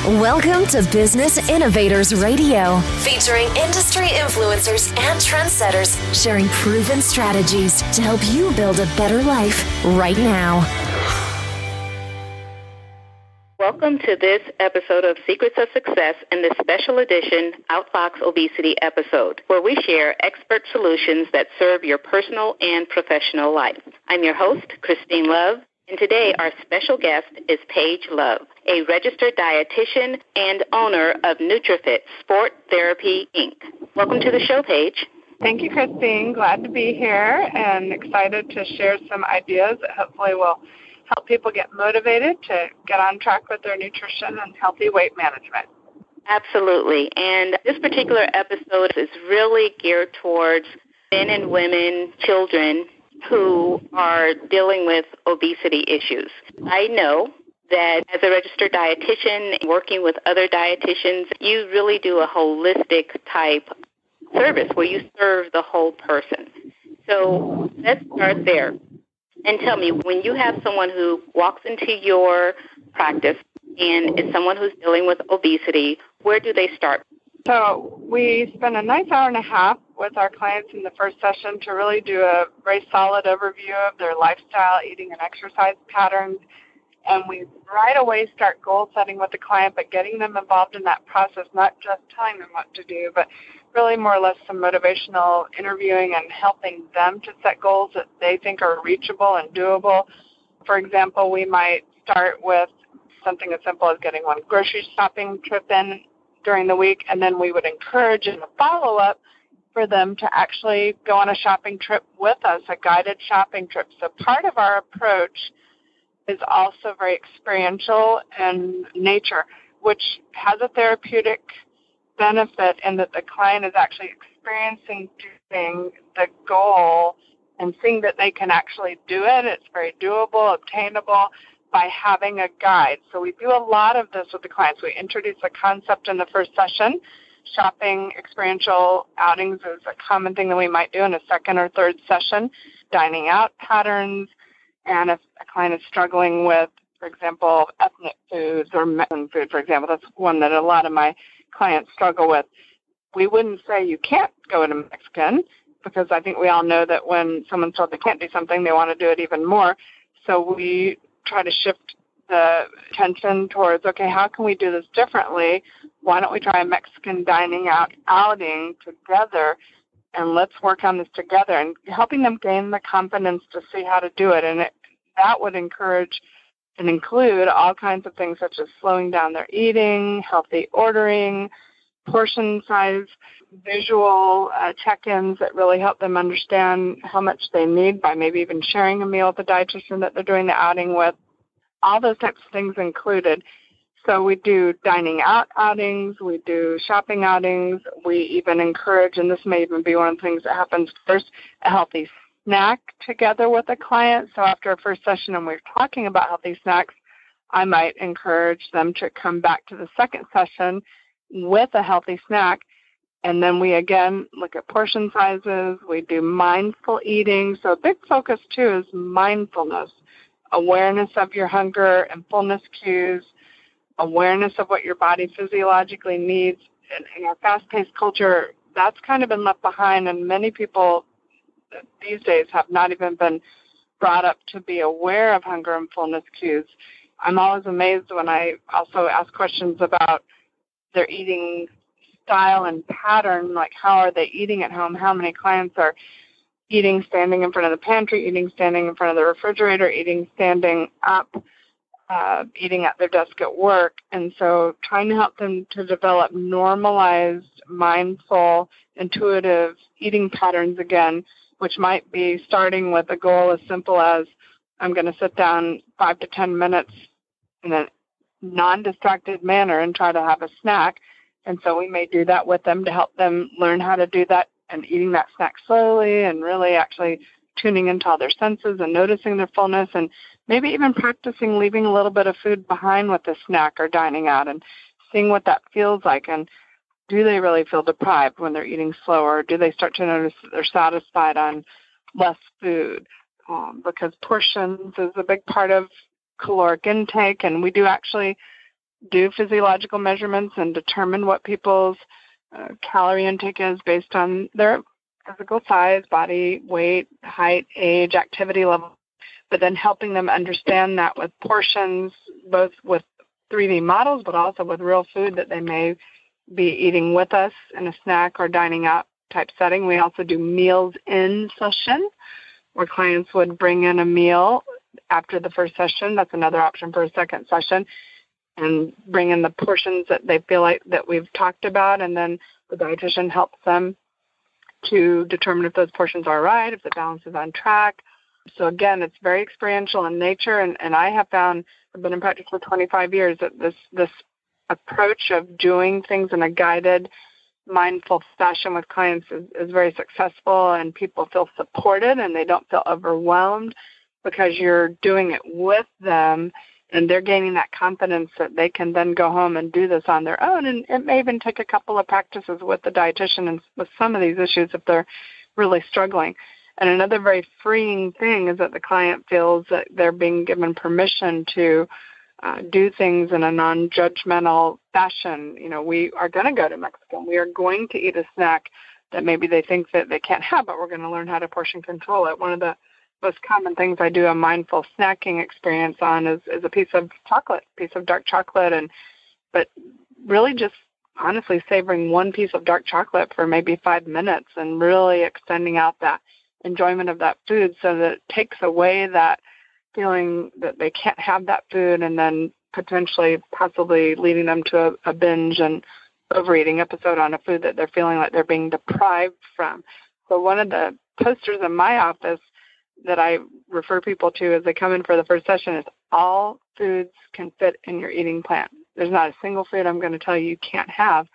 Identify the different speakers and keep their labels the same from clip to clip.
Speaker 1: Welcome to Business Innovators Radio, featuring industry influencers and trendsetters sharing proven strategies to help you build a better life right now.
Speaker 2: Welcome to this episode of Secrets of Success in this special edition Outbox Obesity episode, where we share expert solutions that serve your personal and professional life. I'm your host, Christine Love, and today our special guest is Paige Love, a registered dietitian and owner of Nutrifit Sport Therapy, Inc. Welcome to the show, Paige.
Speaker 3: Thank you, Christine. Glad to be here and excited to share some ideas that hopefully will help people get motivated to get on track with their nutrition and healthy weight management.
Speaker 2: Absolutely. And this particular episode is really geared towards men and women, children who are dealing with obesity issues. I know that as a registered dietitian, working with other dietitians, you really do a holistic type service where you serve the whole person. So let's start there. And tell me, when you have someone who walks into your practice and is someone who's dealing with obesity, where do they start?
Speaker 3: So we spend a nice hour and a half with our clients in the first session to really do a very solid overview of their lifestyle, eating and exercise patterns. And we right away start goal setting with the client, but getting them involved in that process, not just telling them what to do, but really more or less some motivational interviewing and helping them to set goals that they think are reachable and doable. For example, we might start with something as simple as getting one grocery shopping trip in during the week, and then we would encourage in the follow-up for them to actually go on a shopping trip with us, a guided shopping trip. So part of our approach is also very experiential in nature, which has a therapeutic benefit in that the client is actually experiencing doing the goal and seeing that they can actually do it. It's very doable, obtainable by having a guide. So we do a lot of this with the clients. We introduce a concept in the first session. Shopping experiential outings is a common thing that we might do in a second or third session. Dining out patterns. And if a client is struggling with, for example, ethnic foods or Mexican food, for example, that's one that a lot of my clients struggle with. We wouldn't say you can't go to Mexican, because I think we all know that when someone's told they can't do something, they want to do it even more. So we try to shift the attention towards, okay, how can we do this differently? Why don't we try a Mexican dining out outing together? And let's work on this together, and helping them gain the confidence to see how to do it. And that would encourage and include all kinds of things such as slowing down their eating, healthy ordering, portion size, visual check-ins that really help them understand how much they need by maybe even sharing a meal with the dietitian that they're doing the outing with. All those types of things included. So we do dining out outings, we do shopping outings, we even encourage, and this may even be one of the things that happens first, a healthy snack together with a client. So after a first session and we're talking about healthy snacks, I might encourage them to come back to the second session with a healthy snack. And then we again look at portion sizes, we do mindful eating. So a big focus too is mindfulness, awareness of your hunger and fullness cues, awareness of what your body physiologically needs. In our fast-paced culture, that's kind of been left behind, and many people these days have not even been brought up to be aware of hunger and fullness cues. I'm always amazed when I also ask questions about their eating style and pattern, like how are they eating at home, how many clients are eating standing in front of the pantry, eating standing in front of the refrigerator, eating standing up, eating at their desk at work. And so trying to help them to develop normalized, mindful, intuitive eating patterns again, which might be starting with a goal as simple as I'm going to sit down 5 to 10 minutes in a non-distracted manner and try to have a snack. And so we may do that with them to help them learn how to do that and eating that snack slowly and really actually tuning into all their senses and noticing their fullness, and maybe even practicing leaving a little bit of food behind with the snack or dining out and seeing what that feels like. And do they really feel deprived when they're eating slower? Do they start to notice that they're satisfied on less food? Because portions is a big part of caloric intake, and we do actually do physiological measurements and determine what people's calorie intake is based on their physical size, body, weight, height, age, activity level, but then helping them understand that with portions, both with 3D models, but also with real food that they may be eating with us in a snack or dining out type setting. We also do meals in session, where clients would bring in a meal after the first session. That's another option for a second session, and bring in the portions that they feel like that we've talked about, and then the dietitian helps them to determine if those portions are right, if the balance is on track. So again, it's very experiential in nature, and I have found, I've been in practice for 25 years, that this approach of doing things in a guided, mindful fashion with clients is very successful, and people feel supported and they don't feel overwhelmed because you're doing it with them, and they're gaining that confidence that they can then go home and do this on their own. And it may even take a couple of practices with the dietitian and with some of these issues if they're really struggling. And another very freeing thing is that the client feels that they're being given permission to do things in a non-judgmental fashion. You know, we are going to go to Mexico. We are going to eat a snack that maybe they think that they can't have, but we're going to learn how to portion control it. One of the most common things I do a mindful snacking experience on is a piece of chocolate, piece of dark chocolate, but really just honestly savoring one piece of dark chocolate for maybe 5 minutes and really extending out that enjoyment of that food so that it takes away that feeling that they can't have that food, and then potentially possibly leading them to a binge and overeating episode on a food that they're feeling like they're being deprived from. So one of the posters in my office that I refer people to as they come in for the first session is all foods can fit in your eating plan. There's not a single food I'm going to tell you can't have,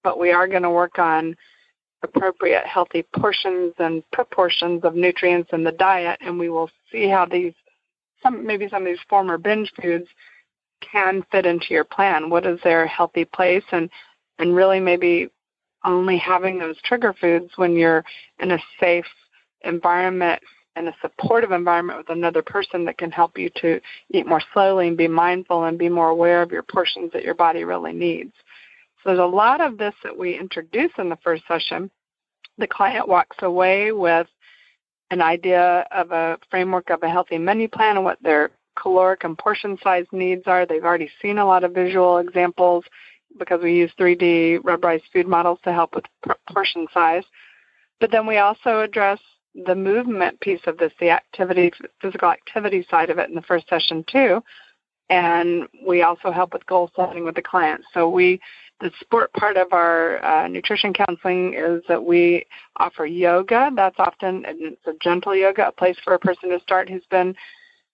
Speaker 3: but we are going to work on appropriate healthy portions and proportions of nutrients in the diet, and we will see how some of these former binge foods can fit into your plan. What is their healthy place, and really maybe only having those trigger foods when you're in a safe environment and a supportive environment with another person that can help you to eat more slowly and be mindful and be more aware of your portions that your body really needs. So there's a lot of this that we introduce in the first session. The client walks away with an idea of a framework of a healthy menu plan and what their caloric and portion size needs are. They've already seen a lot of visual examples because we use 3D rubberized food models to help with portion size. But then we also address the movement piece of this, the physical activity side of it in the first session too. And we also help with goal setting with the client. So the sport part of our nutrition counseling is that we offer yoga. That's often, and it's a gentle yoga, a place for a person to start who's been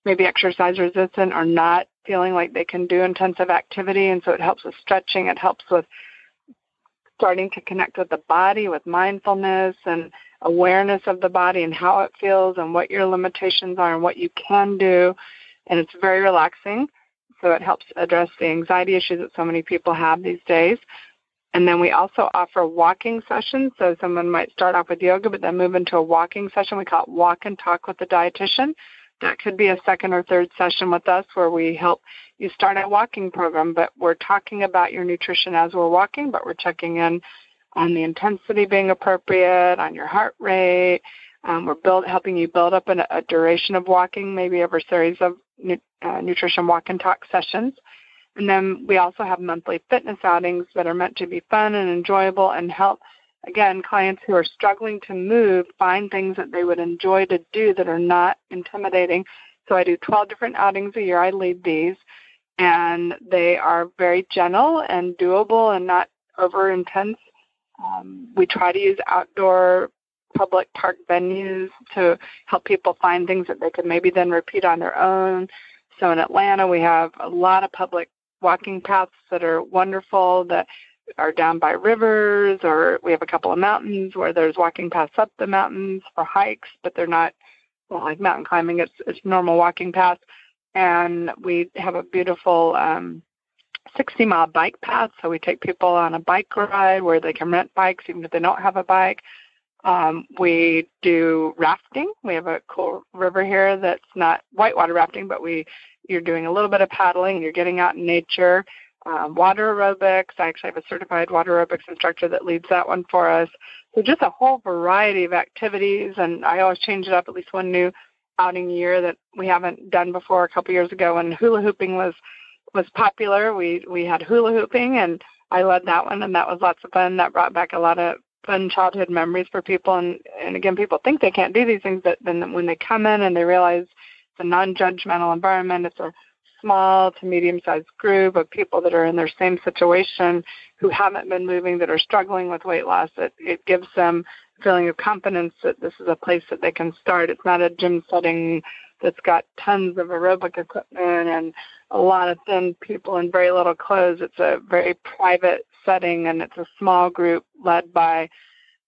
Speaker 3: maybe exercise resistant or not feeling like they can do intensive activity. And so it helps with stretching. It helps with starting to connect with the body, with mindfulness and awareness of the body and how it feels and what your limitations are and what you can do. And it's very relaxing. So it helps address the anxiety issues that so many people have these days. And then we also offer walking sessions. So someone might start off with yoga, but then move into a walking session. We call it walk and talk with the dietitian. That could be a second or third session with us where we help you start a walking program, but we're talking about your nutrition as we're walking, but we're checking in on the intensity being appropriate, on your heart rate. We're helping you build up a duration of walking, maybe over a series of nutrition walk and talk sessions. And then we also have monthly fitness outings that are meant to be fun and enjoyable and help, again, clients who are struggling to move find things that they would enjoy to do that are not intimidating. So I do 12 different outings a year. I lead these, and they are very gentle and doable and not over intense. We try to use outdoor public park venues to help people find things that they could maybe then repeat on their own. So in Atlanta, we have a lot of public walking paths that are wonderful that are down by rivers, or we have a couple of mountains where there's walking paths up the mountains for hikes, but they're not like mountain climbing. It's normal walking paths. And we have a beautiful 60-mile bike path, so we take people on a bike ride where they can rent bikes even if they don't have a bike. We do rafting. We have a cool river here that's not whitewater rafting, but you're doing a little bit of paddling and you're getting out in nature. water aerobics. I actually have a certified water aerobics instructor that leads that one for us. So just a whole variety of activities, and I always change it up, at least one new outing a year that we haven't done before. A couple years ago when hula hooping was popular, we had hula hooping, and I led that one, and that was lots of fun. That brought back a lot of fun childhood memories for people. And again, people think they can't do these things, but then when they come in and they realize it's a non-judgmental environment, it's a small to medium-sized group of people that are in their same situation who haven't been moving, that are struggling with weight loss, it gives them a feeling of confidence that this is a place that they can start. It's not a gym setting that's got tons of aerobic equipment and a lot of thin people in very little clothes. It's a very private setting, and it's a small group led by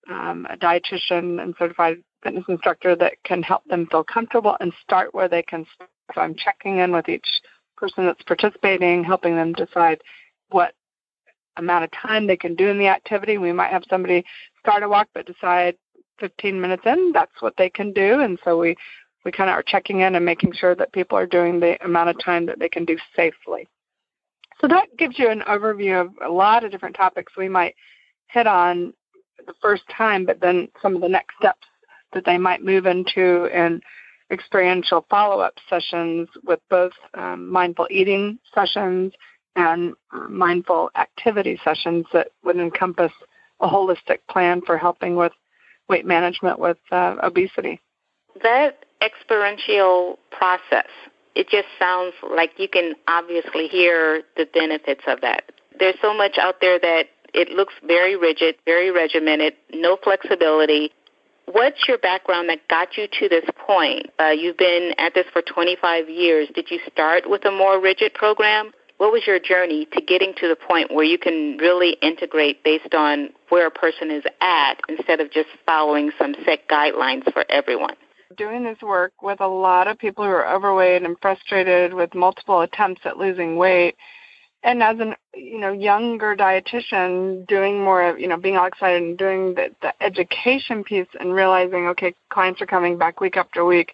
Speaker 3: a dietitian and certified fitness instructor that can help them feel comfortable and start where they can start. So I'm checking in with each person that's participating, helping them decide what amount of time they can do in the activity. We might have somebody start a walk but decide 15 minutes in, that's what they can do. And so we kind of are checking in and making sure that people are doing the amount of time that they can do safely. So that gives you an overview of a lot of different topics we might hit on the first time, but then some of the next steps that they might move into in experiential follow-up sessions with both mindful eating sessions and mindful activity sessions that would encompass a holistic plan for helping with weight management with obesity.
Speaker 2: That experiential process, it just sounds like you can obviously hear the benefits of that. There's so much out there that it looks very rigid, very regimented, no flexibility. What's your background that got you to this point? You've been at this for 25 years. Did you start with a more rigid program? What was your journey to getting to the point where you can really integrate based on where a person is at instead of just following some set guidelines for everyone?
Speaker 3: Doing this work with a lot of people who are overweight and frustrated with multiple attempts at losing weight, and as an younger dietitian, doing more of being all excited and doing the education piece and realizing, okay, clients are coming back week after week,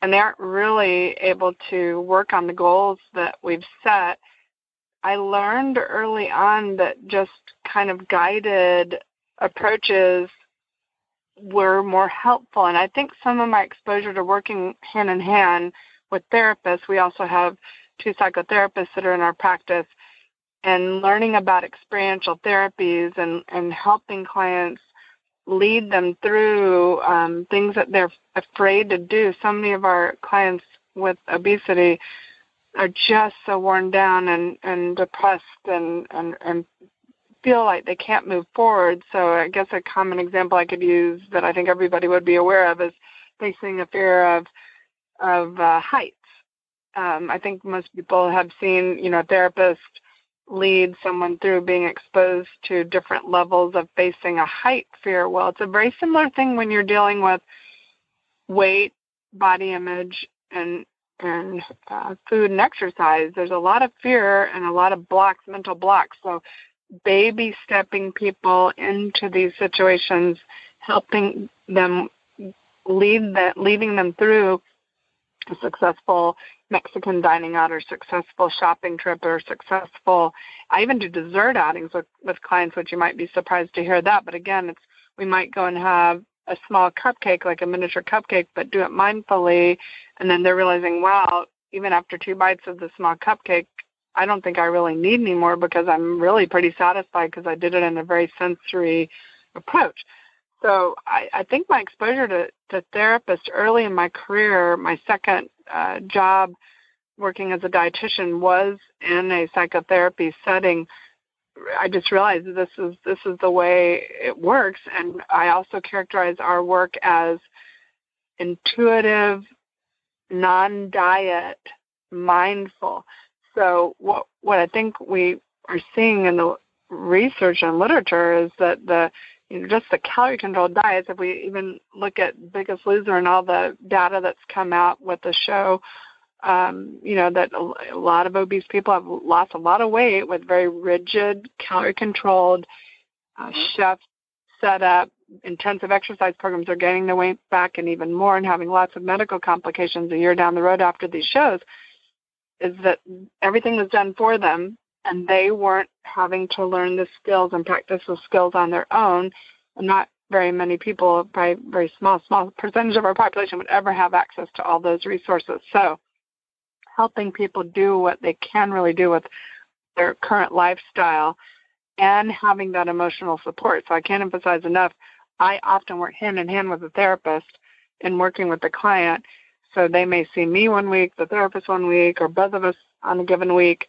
Speaker 3: and they aren't really able to work on the goals that we've set. I learned early on that just kind of guided approaches were more helpful. And I think some of my exposure to working hand in hand with therapists, we also have 2 psychotherapists that are in our practice, and learning about experiential therapies and helping clients lead them through things that they're afraid to do. So many of our clients with obesity are just so worn down and depressed and feel like they can't move forward. So I guess a common example I could use that I think everybody would be aware of is facing a fear of heights. I think most people have seen, a therapist lead someone through being exposed to different levels of facing a height fear. Well, it's a very similar thing when you're dealing with weight, body image, and food and exercise. There's a lot of fear and a lot of blocks, mental blocks. So baby stepping people into these situations, helping them, leading them through a successful Mexican dining out or successful shopping trip or successful, I even do dessert outings with clients, which you might be surprised to hear that. But again, we might go and have a small cupcake, like a miniature cupcake, but do it mindfully. And then they're realizing, wow, even after 2 bites of the small cupcake, I don't think I really need any more because I'm really pretty satisfied because I did it in a very sensory approach. So I think my exposure to therapists early in my career, my second job working as a dietitian was in a psychotherapy setting. I just realized this is the way it works. And I also characterize our work as intuitive, non-diet, mindful. So what I think we are seeing in the research and literature is that just the calorie-controlled diets, if we even look at Biggest Loser and all the data that's come out with the show, that a lot of obese people have lost a lot of weight with very rigid, calorie-controlled, chef set up, intensive exercise programs. Are gaining their weight back and even more and having lots of medical complications a year down the road after these shows, is that everything was done for them and they weren't having to learn the skills and practice the skills on their own. And not very many people, probably very small percentage of our population would ever have access to all those resources. So helping people do what they can really do with their current lifestyle and having that emotional support. So I can't emphasize enough, I often work hand in hand with the therapist in working with the client. So they may see me one week, the therapist one week, or both of us on a given week.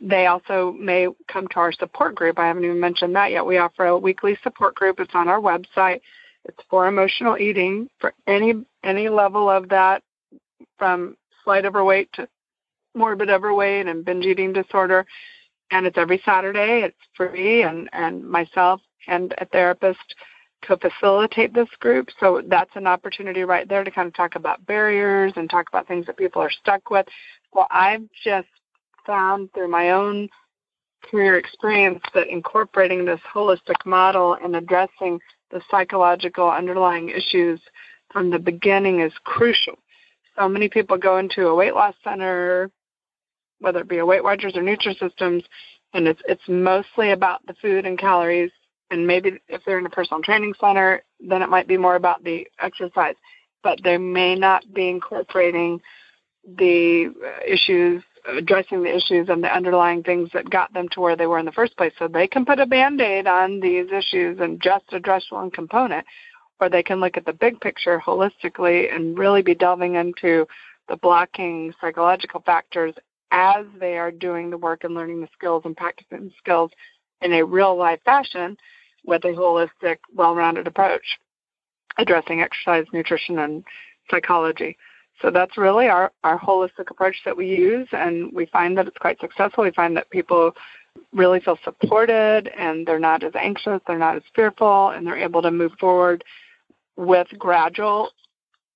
Speaker 3: They also may come to our support group. I haven't even mentioned that yet. We offer a weekly support group. It's on our website. It's for emotional eating for any level of that, from slight overweight to morbid overweight and binge eating disorder. And it's every Saturday. It's free, and myself and a therapist co-facilitate this group. So that's an opportunity right there to kind of talk about barriers and talk about things that people are stuck with. Well, I've just found through my own career experience that incorporating this holistic model and addressing the psychological underlying issues from the beginning is crucial. So many people go into a weight loss center, whether it be a Weight Watchers or Nutrisystems, and it's mostly about the food and calories. And maybe if they're in a personal training center, then it might be more about the exercise. But they may not be incorporating the issues, addressing the issues and the underlying things that got them to where they were in the first place. So they can put a Band-Aid on these issues and just address one component, or they can look at the big picture holistically and really be delving into the blocking psychological factors as they are doing the work and learning the skills and practicing the skills in a real-life fashion with a holistic, well-rounded approach, addressing exercise, nutrition, and psychology. So that's really our holistic approach that we use, and we find that it's quite successful. We find that people really feel supported, and they're not as anxious, they're not as fearful, and they're able to move forward with gradual,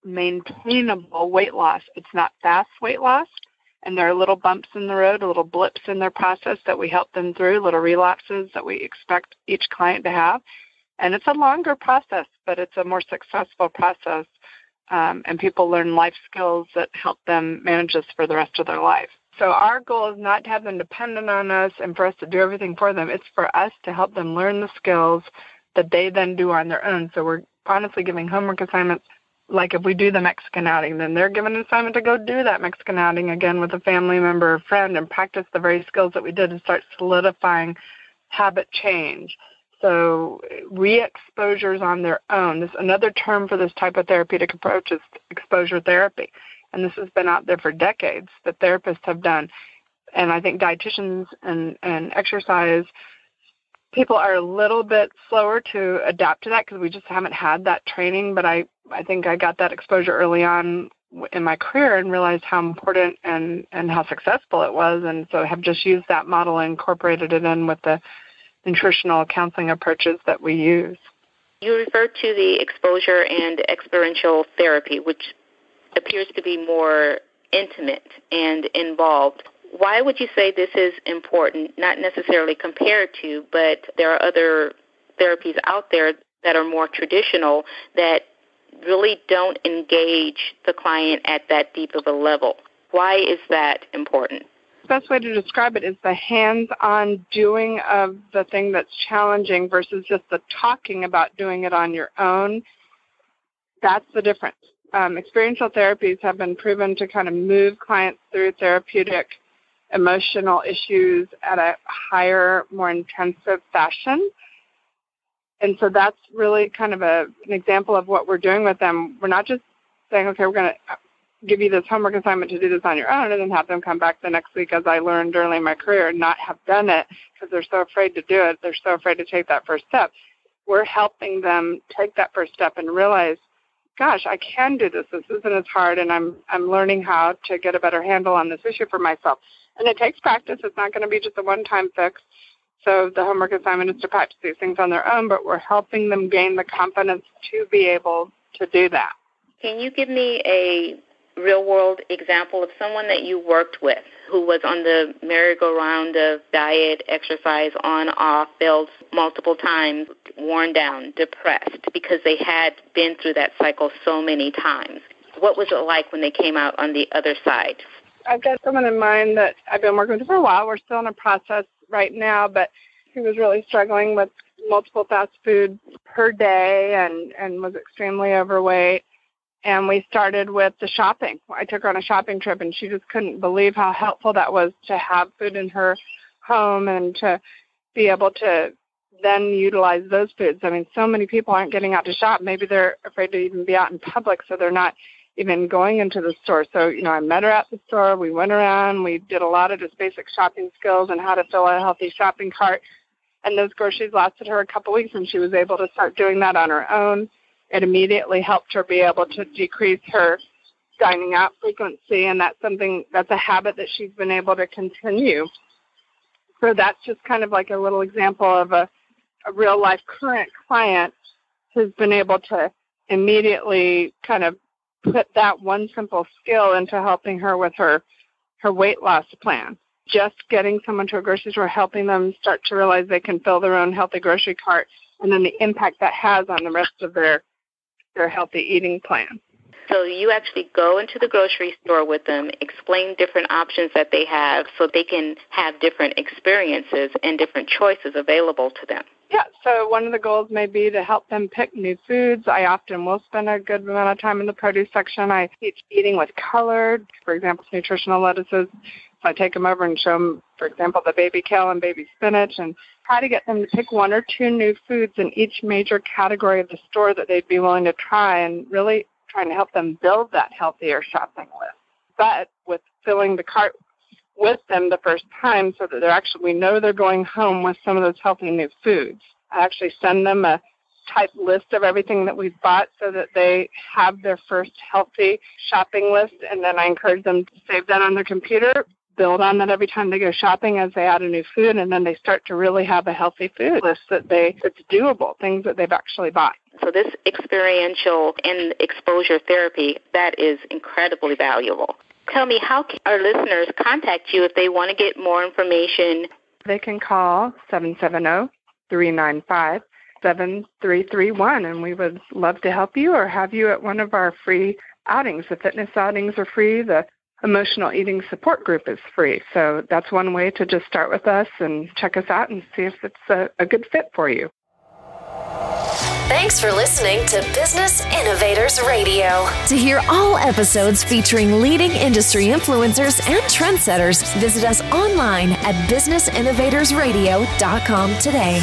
Speaker 3: maintainable weight loss. It's not fast weight loss, and there are little bumps in the road, little blips in their process that we help them through, little relapses that we expect each client to have. And it's a longer process, but it's a more successful process. And people learn life skills that help them manage this for the rest of their life. So our goal is not to have them dependent on us and for us to do everything for them. It's for us to help them learn the skills that they then do on their own. So we're honestly giving homework assignments. Like if we do the Mexican outing, then they're given an assignment to go do that Mexican outing again with a family member or friend and practice the very skills that we did and start solidifying habit change. So re-exposures on their own. This another term for this type of therapeutic approach is exposure therapy. And this has been out there for decades that therapists have done. And I think dietitians and exercise people are a little bit slower to adapt to that because we just haven't had that training. But I think I got that exposure early on in my career and realized how important and how successful it was. And so I have just used that model and incorporated it in with the nutritional counseling approaches that we use.
Speaker 2: You refer to the exposure and experiential therapy, which appears to be more intimate and involved. Why would you say this is important, not necessarily compared to, but there are other therapies out there that are more traditional that really don't engage the client at that deep of a level? Why is that important?
Speaker 3: The best way to describe it is the hands-on doing of the thing that's challenging versus just the talking about doing it on your own. That's the difference. Experiential therapies have been proven to kind of move clients through therapeutic emotional issues at a higher, more intensive fashion. And so that's really kind of an example of what we're doing with them. We're not just saying, okay, we're going to give you this homework assignment to do this on your own and then have them come back the next week, as I learned early in my career, and not have done it because they're so afraid to do it. They're so afraid to take that first step. We're helping them take that first step and realize, gosh, I can do this. This isn't as hard, and I'm learning how to get a better handle on this issue for myself. And it takes practice. It's not going to be just a one-time fix. So the homework assignment is to practice these things on their own, but we're helping them gain the confidence to be able to do that.
Speaker 2: Can you give me a real-world example of someone that you worked with who was on the merry-go-round of diet, exercise, on, off, failed multiple times, worn down, depressed, because they had been through that cycle so many times? What was it like when they came out on the other side?
Speaker 3: I've got someone in mind that I've been working with for a while. We're still in a process right now, but he was really struggling with multiple fast foods per day and was extremely overweight. And we started with the shopping. I took her on a shopping trip, and she just couldn't believe how helpful that was to have food in her home and to be able to then utilize those foods. I mean, so many people aren't getting out to shop. Maybe they're afraid to even be out in public, so they're not even going into the store. So, I met her at the store. We went around. We did a lot of just basic shopping skills and how to fill a healthy shopping cart. And those groceries lasted her a couple weeks, and she was able to start doing that on her own. It immediately helped her be able to decrease her dining out frequency, and that's a habit that she's been able to continue. So that's just kind of like a little example of a real-life current client who's been able to immediately kind of put that one simple skill into helping her with her weight loss plan. Just getting someone to a grocery store, helping them start to realize they can fill their own healthy grocery cart, and then the impact that has on the rest of their healthy eating plan.
Speaker 2: So you actually go into the grocery store with them, explain different options that they have so they can have different experiences and different choices available to them.
Speaker 3: Yeah, so one of the goals may be to help them pick new foods. I often will spend a good amount of time in the produce section. I teach eating with color, for example, nutritional lettuces. So I take them over and show them, for example, the baby kale and baby spinach, and try to get them to pick one or two new foods in each major category of the store that they'd be willing to try, and really trying to help them build that healthier shopping list. But with filling the cart with them the first time so that we know they're going home with some of those healthy new foods. I actually send them a type list of everything that we've bought so that they have their first healthy shopping list, and then I encourage them to save that on their computer, build on that every time they go shopping as they add a new food, and then they start to really have a healthy food list that's doable, things that they've actually bought.
Speaker 2: So this experiential and exposure therapy, that is incredibly valuable. Tell me, how can our listeners contact you if they want to get more information?
Speaker 3: They can call 770-395-7331, and we would love to help you or have you at one of our free outings. The fitness outings are free. The emotional eating support group is free. So that's one way to just start with us and check us out and see if it's a good fit for you.
Speaker 1: Thanks for listening to Business Innovators Radio. To hear all episodes featuring leading industry influencers and trendsetters, visit us online at businessinnovatorsradio.com today.